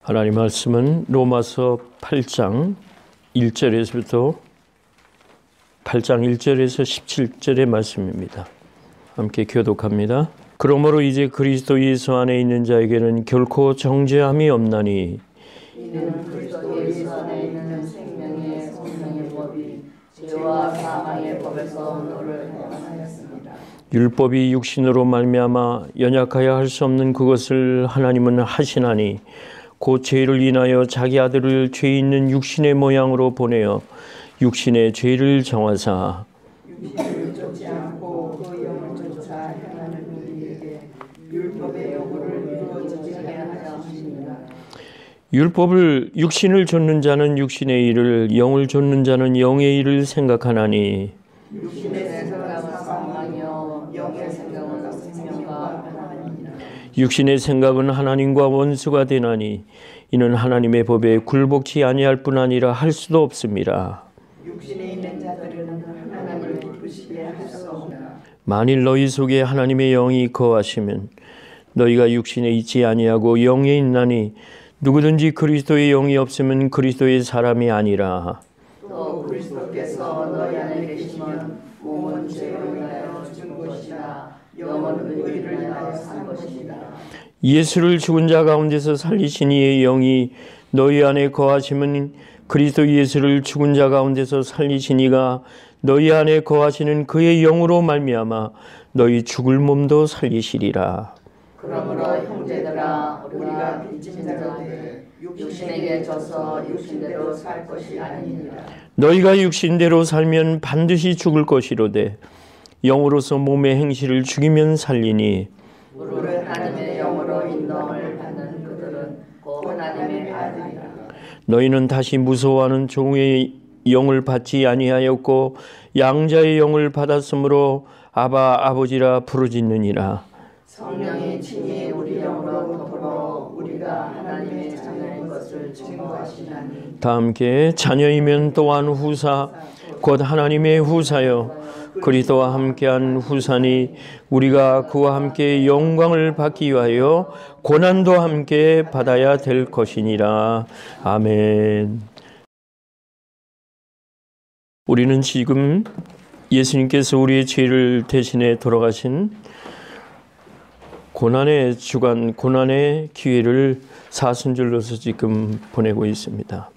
하나님 말씀은 로마서 8장 1절에서부터 8장 1절에서 17절의 말씀입니다. 함께 교독합니다. 그러므로 이제 그리스도 예수 안에 있는 자에게는 결코 정죄함이 없나니 이는 그리스도 예수 안에 있는 생명의 성령의 법이 죄와 사망의 법에서 너를 해방하였습니다. 율법이 육신으로 말미암아 연약하여 할 수 없는 그것을 하나님은 하시나니 곧 죄를 인하여 자기 아들을 죄 있는 육신의 모양으로 보내어 육신의 죄를 정하사 육신을 쫓지 않고 그 영을 쫓아 행하는 우리에게 율법의 요구를 이루어지게 하여 하십니다. 율법을 육신을 좇는 자는 육신의 일을 영을 좇는 자는 영의 일을 생각하나니 육신의 생각은 사망이요 영의 생각은 생명과 평안이니라. 육신의 생각은 하나님과 원수가 되나니 이는 하나님의 법에 굴복치 아니할 뿐 아니라 할 수도 없습니다. 육신에 있는 자들은 하나님을 기쁘시게 할 수 없다. 만일 너희 속에 하나님의 영이 거하시면 너희가 육신에 있지 아니하고 영에 있나니 누구든지 그리스도의 영이 없으면 그리스도의 사람이 아니라. 또 그리스도께서 너희 안에 계시면 몸은 죄로 인하여 죽은 것이나 영은 의를 인하여 산 것이다. 예수를 죽은 자 가운데서 살리신 이의 영이 너희 안에 거하시면 그리스도 예수를 죽은 자 가운데서 살리신 이가 너희 안에 거하시는 그의 영으로 말미암아 너희 죽을 몸도 살리시리라. 그러므로 형제들아 우리가 빚진 자들 육신에게 져서 육신대로 살 것이 아니니라. 너희가 육신대로 살면 반드시 죽을 것이로되 영으로서 몸의 행실을 죽이면 살리니 우리를 하나님의 영으로 인도함을 받는 그들은 곧 하나님의 아들이라. 너희는 다시 무서워하는 종의 영을 받지 아니하였고 양자의 영을 받았으므로 아바 아버지라 부르짖느니라. 성령이 친히 우리 영으로 더불어 우리가 하나님의 자녀인 것을 증거하시나니 다 함께 자녀이면 또한 후사 곧 하나님의 후사여 그리스도와 함께한 후사니 우리가 그와 함께 영광을 받기 위하여 고난도 함께 받아야 될 것이니라. 아멘. 우리는 지금 예수님께서 우리의 죄를 대신해 돌아가신 고난의 주간, 고난의 기회를 사순절로서 지금 보내고 있습니다.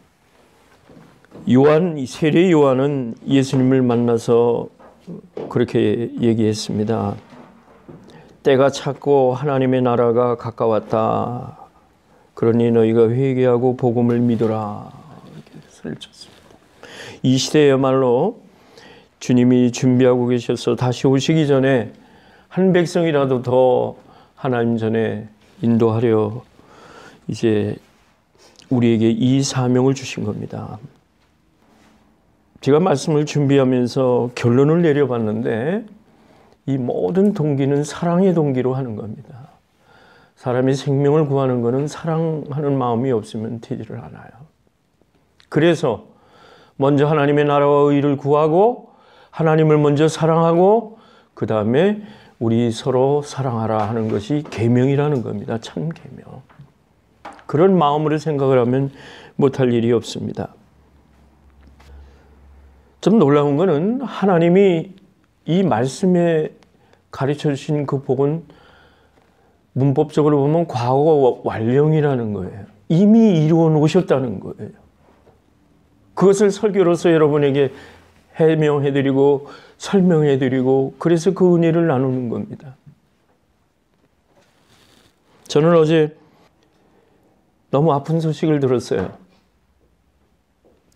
세례 요한은 예수님을 만나서 그렇게 얘기했습니다. 때가 찼고 하나님의 나라가 가까웠다. 그러니 너희가 회개하고 복음을 믿어라. 이렇게 설쳤습니다. 이 시대야말로 주님이 준비하고 계셔서 다시 오시기 전에 한 백성이라도 더 하나님 전에 인도하려 이제 우리에게 이 사명을 주신 겁니다. 제가 말씀을 준비하면서 결론을 내려봤는데 이 모든 동기는 사랑의 동기로 하는 겁니다. 사람이 생명을 구하는 것은 사랑하는 마음이 없으면 되지를 않아요. 그래서 먼저 하나님의 나라와 의를 구하고 하나님을 먼저 사랑하고 그 다음에 우리 서로 사랑하라 하는 것이 계명이라는 겁니다. 참 계명. 그런 마음으로 생각을 하면 못할 일이 없습니다. 좀 놀라운 것은 하나님이 이 말씀에 가르쳐 주신 그 복은 문법적으로 보면 과거 완령이라는 거예요. 이미 이루어 놓으셨다는 거예요. 그것을 설교로서 여러분에게 해명해드리고 설명해드리고 그래서 그 은혜를 나누는 겁니다. 저는 어제 너무 아픈 소식을 들었어요.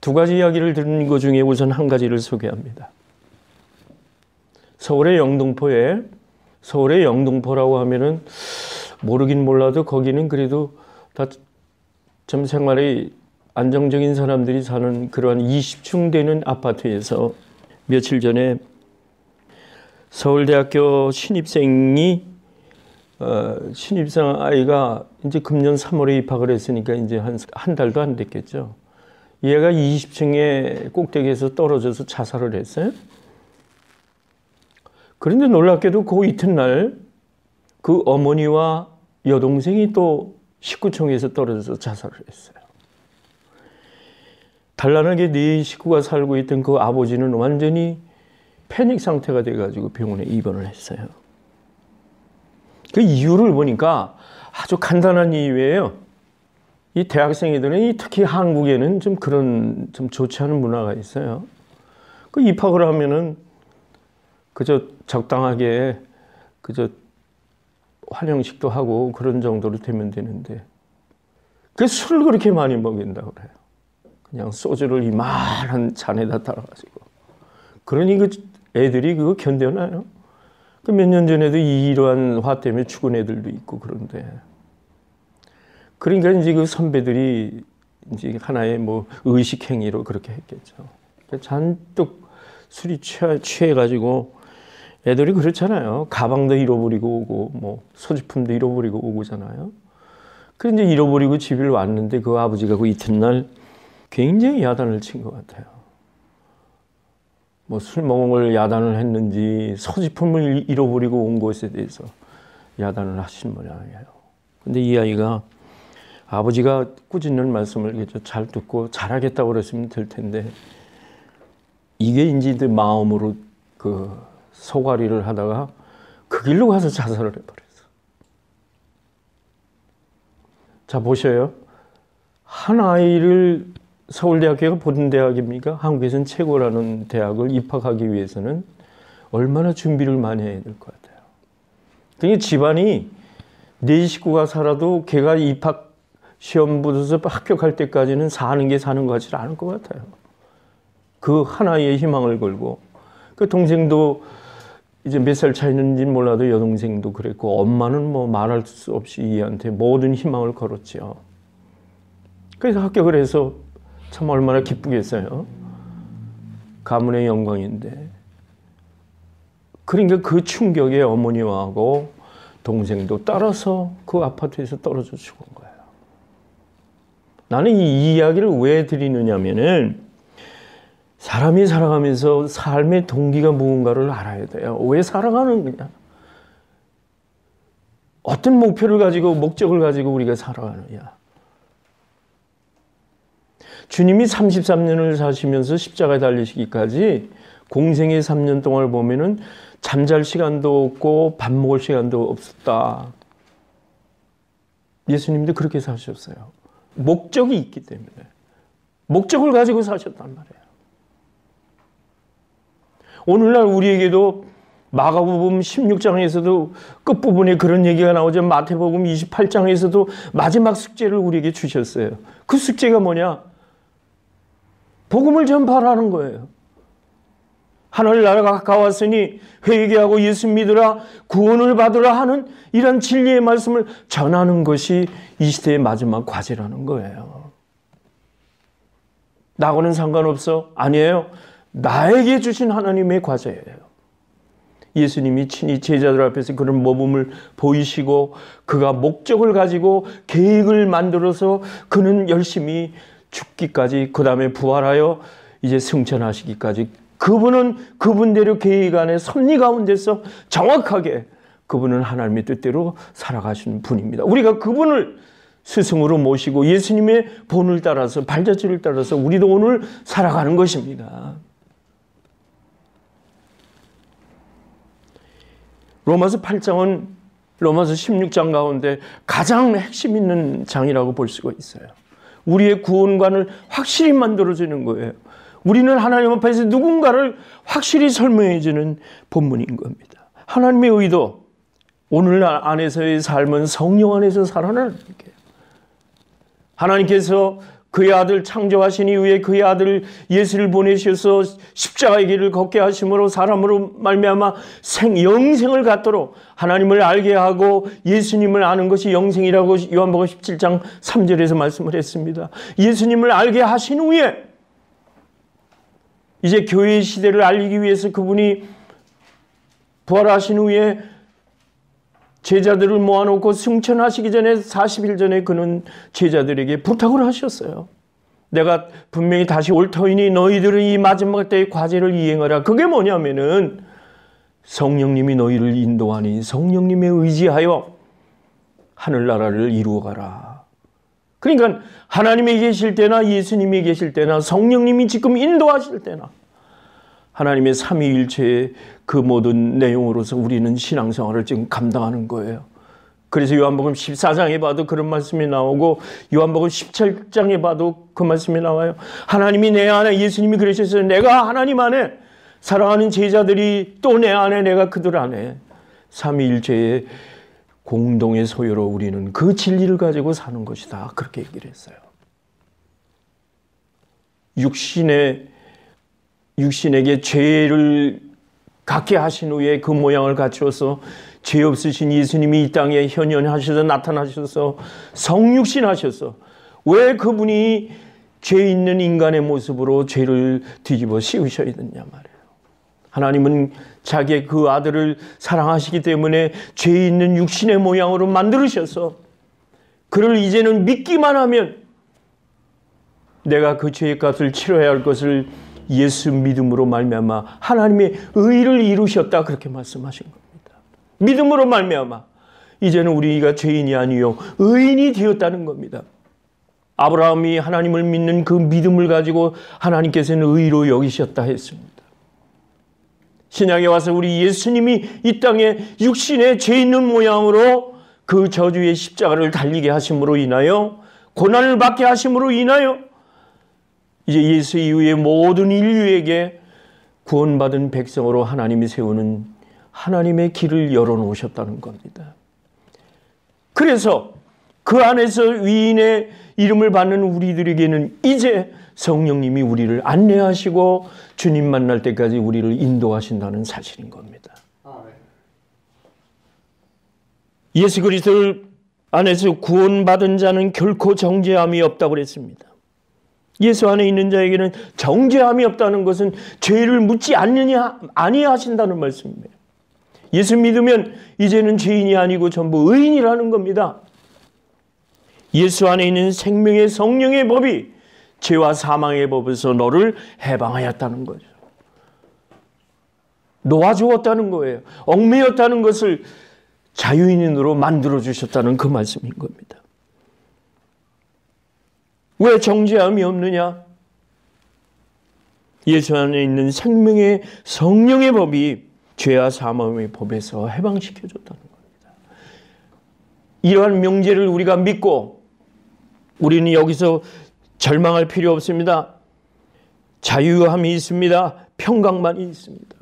두 가지 이야기를 듣는 것 중에 우선 한 가지를 소개합니다. 서울의 영등포라고 하면은 모르긴 몰라도 거기는 그래도 다 좀 생활이 안정적인 사람들이 사는 그러한 20층 되는 아파트에서 며칠 전에 서울대학교 신입생 아이가 이제 금년 3월에 입학을 했으니까 이제 한 달도 안 됐겠죠. 얘가 20층의 꼭대기에서 떨어져서 자살을 했어요. 그런데 놀랍게도 그 이튿날 그 어머니와 여동생이 또 19층에서 떨어져서 자살을 했어요. 단란하게 네 식구가 살고 있던 그 아버지는 완전히 패닉 상태가 돼가지고 병원에 입원을 했어요. 그 이유를 보니까 아주 간단한 이유예요. 이 대학생애들은 특히 한국에는 좀 그런 좀 좋지 않은 문화가 있어요. 그 입학을 하면은 그저 적당하게 그저 환영식도 하고 그런 정도로 되면 되는데 그 술을 그렇게 많이 먹인다고 그래요. 그냥 소주를 이만한 잔에다 따라가지고. 그러니 그 애들이 그거 견뎌나요? 그 몇 년 전에도 이러한 화 때문에 죽은 애들도 있고 그런데. 그러니까 이제 그 선배들이 이제 하나의 뭐 의식행위로 그렇게 했겠죠. 잔뜩 술이 취해가지고 애들이 그렇잖아요. 가방도 잃어버리고 오고 뭐 소지품도 잃어버리고 오고잖아요. 그래서 이제 잃어버리고 집에 왔는데 그 아버지가 그 이튿날 굉장히 야단을 친 것 같아요. 뭐 술 먹은 걸 야단을 했는지 소지품을 잃어버리고 온 것에 대해서 야단을 하신 모양이에요. 근데 이 아이가 아버지가 꾸짖는 말씀을 잘 듣고 잘하겠다고 그랬으면 될 텐데 이게 이제 마음으로 그 소가리를 하다가 그 길로 가서 자살을 해버렸어. 자 보셔요. 한 아이를 서울대학교가 보든대학입니까? 한국에서는 최고라는 대학을 입학하기 위해서는 얼마나 준비를 많이 해야 될 것 같아요. 그러니까 집안이 네 식구가 살아도 걔가 입학 시험 붙어서 합격할 때까지는 사는 게 사는 것 같지 않을 것 같아요. 그 하나의 희망을 걸고 그 동생도 이제 몇 살 차이는지 몰라도 여동생도 그랬고 엄마는 뭐 말할 수 없이 이한테 모든 희망을 걸었죠. 그래서 합격을 해서 참 얼마나 기쁘겠어요. 가문의 영광인데. 그러니까 그 충격에 어머니하고 동생도 따라서 그 아파트에서 떨어져 죽은 거예요. 나는 이 이야기를 왜 드리느냐면은 사람이 살아가면서 삶의 동기가 무언가를 알아야 돼요. 왜 살아가는 거냐? 어떤 목표를 가지고 목적을 가지고 우리가 살아가느냐? 주님이 33년을 사시면서 십자가에 달리시기까지 공생의 3년 동안을 보면은 잠잘 시간도 없고 밥 먹을 시간도 없었다. 예수님도 그렇게 사셨어요. 목적이 있기 때문에. 목적을 가지고 사셨단 말이에요. 오늘날 우리에게도 마가복음 16장에서도 끝부분에 그런 얘기가 나오죠. 마태복음 28장에서도 마지막 숙제를 우리에게 주셨어요. 그 숙제가 뭐냐? 복음을 전파하라는 거예요. 하늘 나라가 가까웠으니 회개하고 예수 믿으라 구원을 받으라 하는 이런 진리의 말씀을 전하는 것이 이 시대의 마지막 과제라는 거예요. 나하고는 상관없어? 아니에요. 나에게 주신 하나님의 과제예요. 예수님이 친히 제자들 앞에서 그런 모범을 보이시고 그가 목적을 가지고 계획을 만들어서 그는 열심히 죽기까지 그 다음에 부활하여 이제 승천하시기까지 그분은 그분대로 계획 안에 섭리 가운데서 정확하게 그분은 하나님의 뜻대로 살아가시는 분입니다. 우리가 그분을 스승으로 모시고 예수님의 본을 따라서 발자취를 따라서 우리도 오늘 살아가는 것입니다. 로마서 8장은 로마서 16장 가운데 가장 핵심 있는 장이라고 볼 수가 있어요. 우리의 구원관을 확실히 만들어주는 거예요. 우리는 하나님 앞에서 누군가를 확실히 설명해 주는 본문인 겁니다. 하나님의 의도, 오늘날 안에서의 삶은 성령 안에서 살아나는 거예요. 하나님께서 그의 아들 창조하신 이후에 그의 아들 예수를 보내셔서 십자가의 길을 걷게 하심으로 사람으로 말미암아 영생을 갖도록 하나님을 알게 하고 예수님을 아는 것이 영생이라고 요한복음 17장 3절에서 말씀을 했습니다. 예수님을 알게 하신 후에 이제 교회의 시대를 알리기 위해서 그분이 부활하신 후에 제자들을 모아놓고 승천하시기 전에 40일 전에 그는 제자들에게 부탁을 하셨어요. 내가 분명히 다시 올 터이니 너희들은 이 마지막 때의 과제를 이행하라. 그게 뭐냐면은 성령님이 너희를 인도하니 성령님에 의지하여 하늘나라를 이루어가라. 그러니까 하나님이 계실 때나 예수님이 계실 때나 성령님이 지금 인도하실 때나 하나님의 삼위일체의 그 모든 내용으로서 우리는 신앙생활을 지금 감당하는 거예요. 그래서 요한복음 14장에 봐도 그런 말씀이 나오고 요한복음 17장에 봐도 그 말씀이 나와요. 하나님이 내 안에, 예수님이 그러셨어요. 내가 하나님 안에, 사랑하는 제자들이 또 내 안에, 내가 그들 안에, 삼위일체의 공동의 소유로 우리는 그 진리를 가지고 사는 것이다. 그렇게 얘기를 했어요. 육신에게 죄를 갖게 하신 후에 그 모양을 갖추어서 죄 없으신 예수님이 이 땅에 현현하셔서 나타나셔서 성육신하셔서 왜 그분이 죄 있는 인간의 모습으로 죄를 뒤집어 씌우셔야 되냐 말이에요. 하나님은 자기의 그 아들을 사랑하시기 때문에 죄 있는 육신의 모양으로 만들으셔서 그를 이제는 믿기만 하면 내가 그 죄의 값을 치러야 할 것을 예수 믿음으로 말미암아 하나님의 의를 이루셨다. 그렇게 말씀하신 겁니다. 믿음으로 말미암아 이제는 우리가 죄인이 아니요 의인이 되었다는 겁니다. 아브라함이 하나님을 믿는 그 믿음을 가지고 하나님께서는 의로 여기셨다 했습니다. 신약에 와서 우리 예수님이 이 땅에 육신의 죄 있는 모양으로 그 저주의 십자가를 달리게 하심으로 인하여 고난을 받게 하심으로 인하여 이제 예수 이후에 모든 인류에게 구원받은 백성으로 하나님이 세우는 하나님의 길을 열어놓으셨다는 겁니다. 그래서 그 안에서 위인의 이름을 받는 우리들에게는 이제 성령님이 우리를 안내하시고 주님 만날 때까지 우리를 인도하신다는 사실인 겁니다. 예수 그리스도를 안에서 구원받은 자는 결코 정죄함이 없다고 그랬습니다. 예수 안에 있는 자에게는 정죄함이 없다는 것은 죄를 묻지 아니하신다는 말씀입니다. 예수 믿으면 이제는 죄인이 아니고 전부 의인이라는 겁니다. 예수 안에 있는 생명의 성령의 법이 죄와 사망의 법에서 너를 해방하였다는 거죠. 놓아주었다는 거예요. 얽매였다는 것을 자유인으로 만들어주셨다는 그 말씀인 겁니다. 왜 정죄함이 없느냐? 예수 안에 있는 생명의 성령의 법이 죄와 사망의 법에서 해방시켜줬다는 겁니다. 이러한 명제를 우리가 믿고 우리는 여기서 절망할 필요 없습니다. 자유함이 있습니다. 평강만이 있습니다.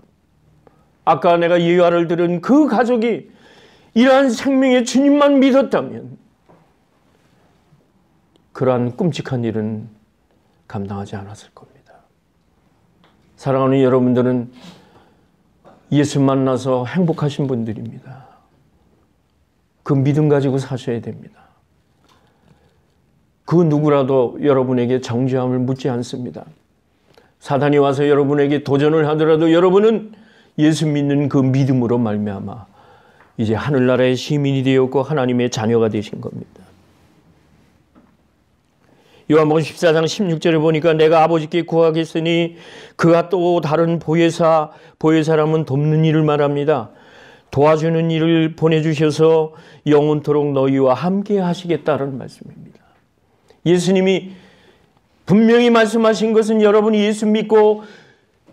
아까 내가 예화를 들은 그 가족이 이러한 생명의 주님만 믿었다면 그러한 끔찍한 일은 감당하지 않았을 겁니다. 사랑하는 여러분들은 예수 만나서 행복하신 분들입니다. 그 믿음 가지고 사셔야 됩니다. 그 누구라도 여러분에게 정죄함을 묻지 않습니다. 사단이 와서 여러분에게 도전을 하더라도 여러분은 예수 믿는 그 믿음으로 말미암아 이제 하늘나라의 시민이 되었고 하나님의 자녀가 되신 겁니다. 요한복음 14장 16절에 보니까 내가 아버지께 구하겠으니 그가 또 다른 보혜사람은 돕는 일을 말합니다. 도와주는 일을 보내주셔서 영원토록 너희와 함께 하시겠다는 말씀입니다. 예수님이 분명히 말씀하신 것은 여러분이 예수 믿고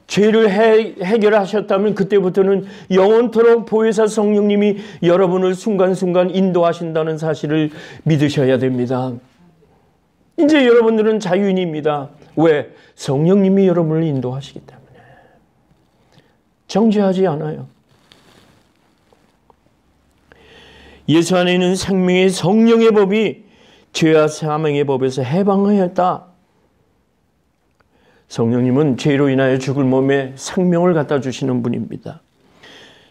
죄를 해결하셨다면 그때부터는 영원토록 보혜사 성령님이 여러분을 순간순간 인도하신다는 사실을 믿으셔야 됩니다. 이제 여러분들은 자유인입니다. 왜? 성령님이 여러분을 인도하시기 때문에. 정죄하지 않아요. 예수 안에 있는 생명의 성령의 법이 죄와 사망의 법에서 해방하였다. 성령님은 죄로 인하여 죽을 몸에 생명을 갖다 주시는 분입니다.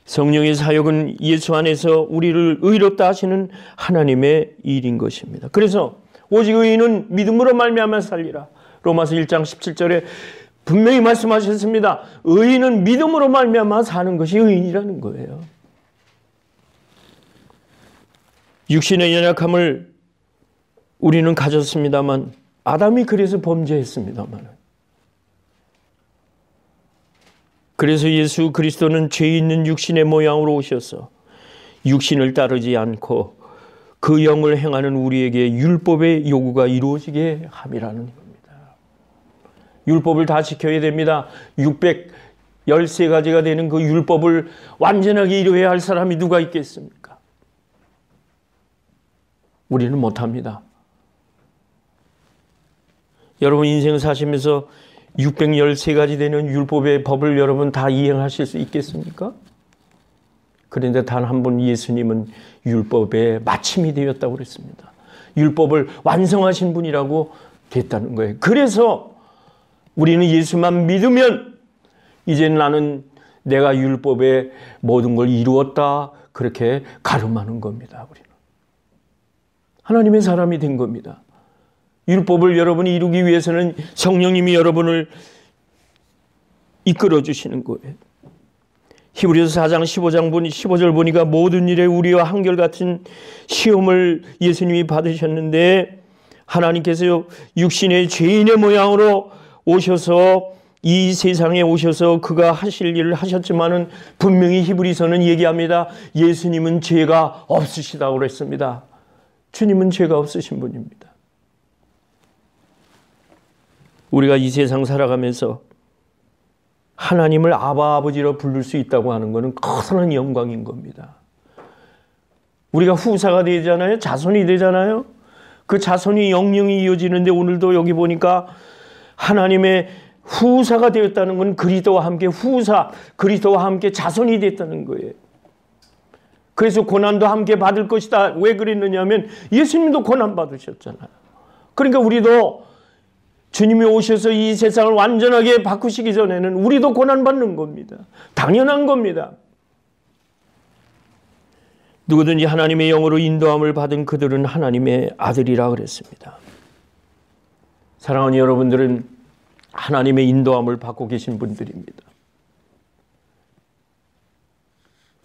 성령의 사역은 예수 안에서 우리를 의롭다 하시는 하나님의 일인 것입니다. 그래서 오직 의인은 믿음으로 말미암아 살리라. 로마서 1장 17절에 분명히 말씀하셨습니다. 의인은 믿음으로 말미암아 사는 것이 의인이라는 거예요. 육신의 연약함을 우리는 가졌습니다만 아담이 그래서 범죄했습니다만 그래서 예수 그리스도는 죄 있는 육신의 모양으로 오셔서 육신을 따르지 않고 그 영을 행하는 우리에게 율법의 요구가 이루어지게 함이라는 겁니다. 율법을 다 지켜야 됩니다. 613가지가 되는 그 율법을 완전하게 이루어야 할 사람이 누가 있겠습니까? 우리는 못합니다. 여러분 인생 사시면서 613가지 되는 율법의 법을 여러분 다 이행하실 수 있겠습니까? 그런데 단 한 번 예수님은 율법의 마침이 되었다고 그랬습니다. 율법을 완성하신 분이라고 됐다는 거예요. 그래서 우리는 예수만 믿으면 이제 나는 내가 율법의 모든 걸 이루었다 그렇게 가름하는 겁니다. 우리는 하나님의 사람이 된 겁니다. 율법을 여러분이 이루기 위해서는 성령님이 여러분을 이끌어 주시는 거예요. 히브리서 4장 15절 보니까 모든 일에 우리와 한결같은 시험을 예수님이 받으셨는데 하나님께서 육신의 죄인의 모양으로 오셔서 이 세상에 오셔서 그가 하실 일을 하셨지만은 분명히 히브리서는 얘기합니다. 예수님은 죄가 없으시다고 그랬습니다. 주님은 죄가 없으신 분입니다. 우리가 이 세상 살아가면서 하나님을 아바 아버지로 부를 수 있다고 하는 것은 커다란 영광인 겁니다. 우리가 후사가 되잖아요. 자손이 되잖아요. 그 자손이 영영이 이어지는데 오늘도 여기 보니까 하나님의 후사가 되었다는 건 그리스도와 함께 후사, 그리스도와 함께 자손이 됐다는 거예요. 그래서 고난도 함께 받을 것이다. 왜 그랬느냐 하면 예수님도 고난 받으셨잖아요. 그러니까 우리도 주님이 오셔서 이 세상을 완전하게 바꾸시기 전에는 우리도 고난받는 겁니다. 당연한 겁니다. 누구든지 하나님의 영으로 인도함을 받은 그들은 하나님의 아들이라 그랬습니다. 사랑하는 여러분들은 하나님의 인도함을 받고 계신 분들입니다.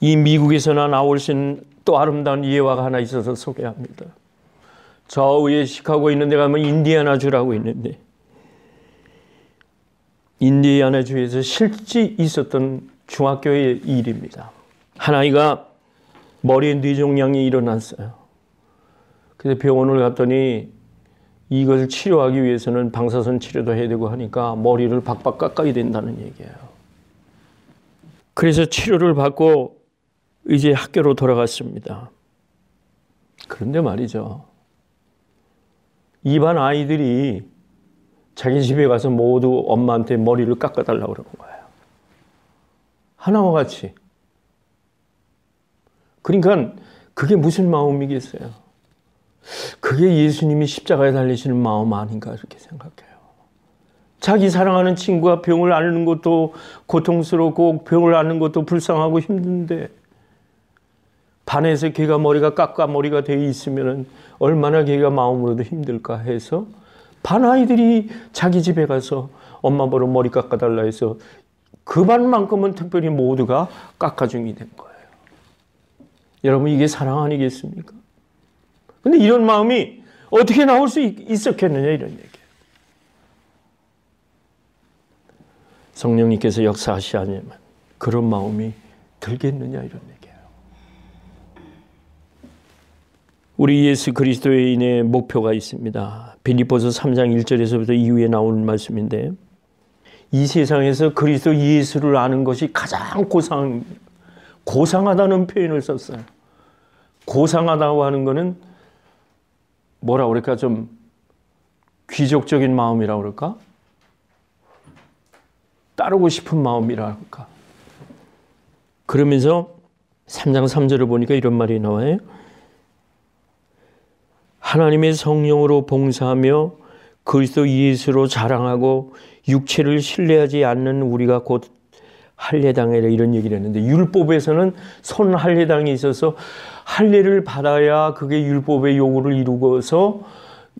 이 미국에서나 나올 수 있는 또 아름다운 예화가 하나 있어서 소개합니다. 저 위에 시카고에 있는 데 가면 인디애나주라고 있는데 인디애나주에서 실제 있었던 중학교의 일입니다. 한 아이가 머리에 뇌종양이 일어났어요. 그래서 병원을 갔더니 이것을 치료하기 위해서는 방사선 치료도 해야 되고 하니까 머리를 박박 깎아야 된다는 얘기예요. 그래서 치료를 받고 이제 학교로 돌아갔습니다. 그런데 말이죠. 이 반 아이들이 자기 집에 가서 모두 엄마한테 머리를 깎아달라고 그러는 거예요. 하나와 같이. 그러니까 그게 무슨 마음이겠어요? 그게 예수님이 십자가에 달리시는 마음 아닌가 이렇게 생각해요. 자기 사랑하는 친구가 병을 앓는 것도 고통스럽고 병을 앓는 것도 불쌍하고 힘든데 반에서 걔가 머리가 깎아머리가 되어 있으면 얼마나 걔가 마음으로도 힘들까 해서 반 아이들이 자기 집에 가서 엄마 보러 머리 깎아달라 해서 그 반만큼은 특별히 모두가 깎아주게 된 거예요. 여러분 이게 사랑 아니겠습니까? 근데 이런 마음이 어떻게 나올 수 있었겠느냐 이런 얘기예요. 성령님께서 역사하시냐면 그런 마음이 들겠느냐 이런 얘기예요. 우리 예수 그리스도인의 목표가 있습니다. 빌립보서 3장 1절에서부터 이후에 나오는 말씀인데 이 세상에서 그리스도 예수를 아는 것이 가장 고상하다는 표현을 썼어요. 고상하다고 하는 것은 뭐라 그럴까 좀 귀족적인 마음이라고 그럴까? 따르고 싶은 마음이라 할까? 그러면서 3장 3절을 보니까 이런 말이 나와요. 하나님의 성령으로 봉사하며 그리스도 예수로 자랑하고 육체를 신뢰하지 않는 우리가 곧 할례당이라 이런 얘기를 했는데 율법에서는 손 할례당이 있어서 할례를 받아야 그게 율법의 요구를 이루고서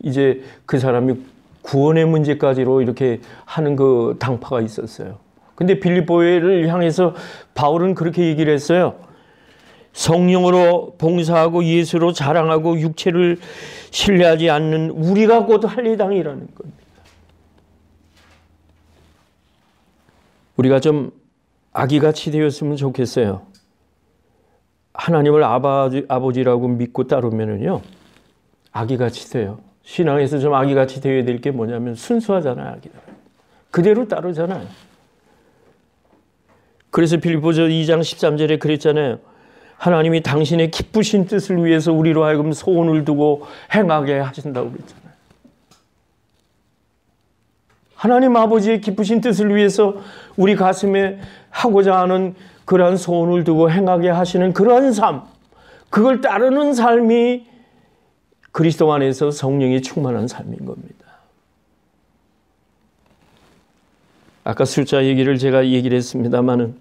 이제 그 사람이 구원의 문제까지로 이렇게 하는 그 당파가 있었어요. 근데 빌립보를 향해서 바울은 그렇게 얘기를 했어요. 성령으로 봉사하고 예수로 자랑하고 육체를 신뢰하지 않는 우리가 곧 할례당이라는 겁니다. 우리가 좀 아기같이 되었으면 좋겠어요. 하나님을 아버지라고 믿고 따르면은요, 아기같이 돼요. 신앙에서 좀 아기같이 되어야 될 게 뭐냐면 순수하잖아요. 아기들. 그대로 따르잖아요. 그래서 빌립보서 2장 13절에 그랬잖아요. 하나님이 당신의 기쁘신 뜻을 위해서 우리로 하여금 소원을 두고 행하게 하신다고 그랬잖아요. 하나님 아버지의 기쁘신 뜻을 위해서 우리 가슴에 하고자 하는 그러한 소원을 두고 행하게 하시는 그러한 삶, 그걸 따르는 삶이 그리스도 안에서 성령이 충만한 삶인 겁니다. 아까 숫자 얘기를 제가 얘기를 했습니다마는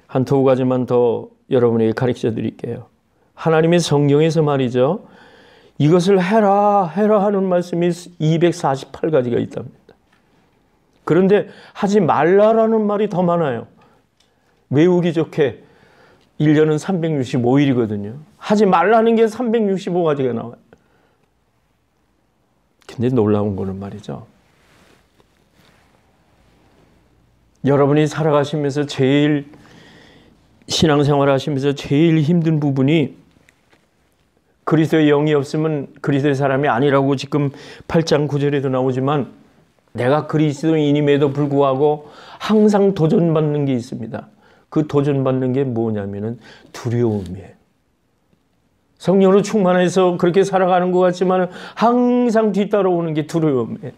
한 두 가지만 더 여러분에게 가르쳐 드릴게요. 하나님의 성경에서 말이죠. 이것을 해라 하는 말씀이 248가지가 있답니다. 그런데 하지 말라라는 말이 더 많아요. 외우기 좋게 1년은 365일이거든요. 하지 말라는 게 365가지가 나와요. 근데 놀라운 거는 말이죠. 여러분이 살아가시면서 제일 신앙생활 하시면서 제일 힘든 부분이 그리스도의 영이 없으면 그리스도의 사람이 아니라고 지금 8장 9절에도 나오지만 내가 그리스도인임에도 불구하고 항상 도전받는 게 있습니다. 그 도전받는 게 뭐냐면은 두려움이에요. 성령으로 충만해서 그렇게 살아가는 것 같지만 항상 뒤따라오는 게 두려움이에요.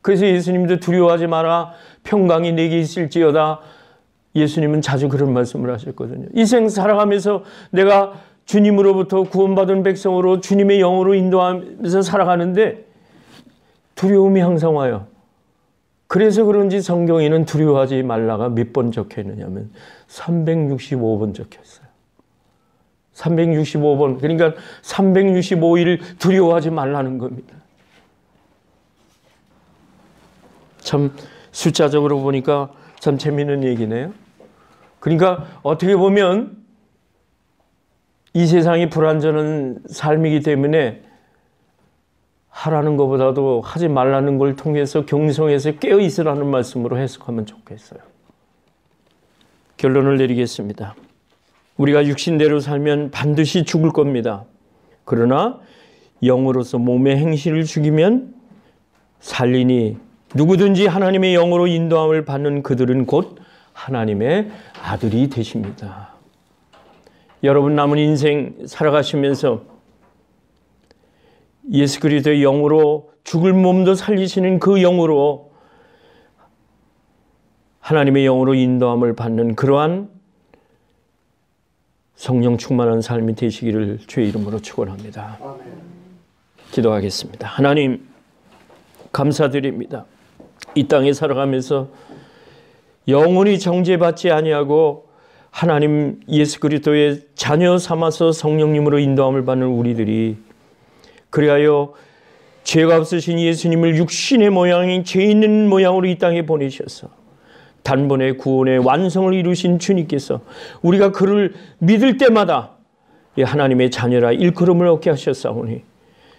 그래서 예수님도 두려워하지 마라. 평강이 내게 있을지어다. 예수님은 자주 그런 말씀을 하셨거든요. 이 생 살아가면서 내가 주님으로부터 구원받은 백성으로 주님의 영으로 인도하면서 살아가는데 두려움이 항상 와요. 그래서 그런지 성경에는 두려워하지 말라가 몇 번 적혀 있느냐면 365번 적혀 있어요. 365번. 그러니까 365일 두려워하지 말라는 겁니다. 참 숫자적으로 보니까 참 재미있는 얘기네요. 그러니까 어떻게 보면 이 세상이 불완전한 삶이기 때문에 하라는 것보다도 하지 말라는 걸 통해서 경성해서 깨어있으라는 말씀으로 해석하면 좋겠어요. 결론을 내리겠습니다. 우리가 육신대로 살면 반드시 죽을 겁니다. 그러나 영으로서 몸의 행실을 죽이면 살리니 누구든지 하나님의 영으로 인도함을 받는 그들은 곧 하나님의 아들이 되십니다. 여러분 남은 인생 살아가시면서 예수 그리스도의 영으로 죽을 몸도 살리시는 그 영으로 하나님의 영으로 인도함을 받는 그러한 성령 충만한 삶이 되시기를 주의 이름으로 축원합니다. 기도하겠습니다. 하나님 감사드립니다. 이 땅에 살아가면서 영원히 정죄받지 아니하고 하나님 예수 그리스도의 자녀 삼아서 성령님으로 인도함을 받는 우리들이 그리하여 죄가 없으신 예수님을 육신의 모양인 죄 있는 모양으로 이 땅에 보내셔서 단번에 구원의 완성을 이루신 주님께서 우리가 그를 믿을 때마다 하나님의 자녀라 일컬음을 얻게 하셨사오니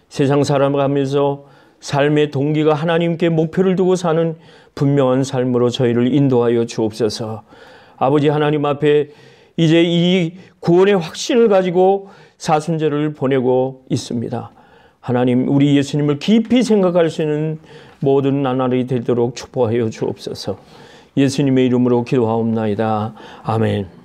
세상 살아가면서 삶의 동기가 하나님께 목표를 두고 사는 분명한 삶으로 저희를 인도하여 주옵소서. 아버지 하나님 앞에 이제 이 구원의 확신을 가지고 사순절을 보내고 있습니다. 하나님 우리 예수님을 깊이 생각할 수 있는 모든 나날이 되도록 축복하여 주옵소서. 예수님의 이름으로 기도하옵나이다. 아멘.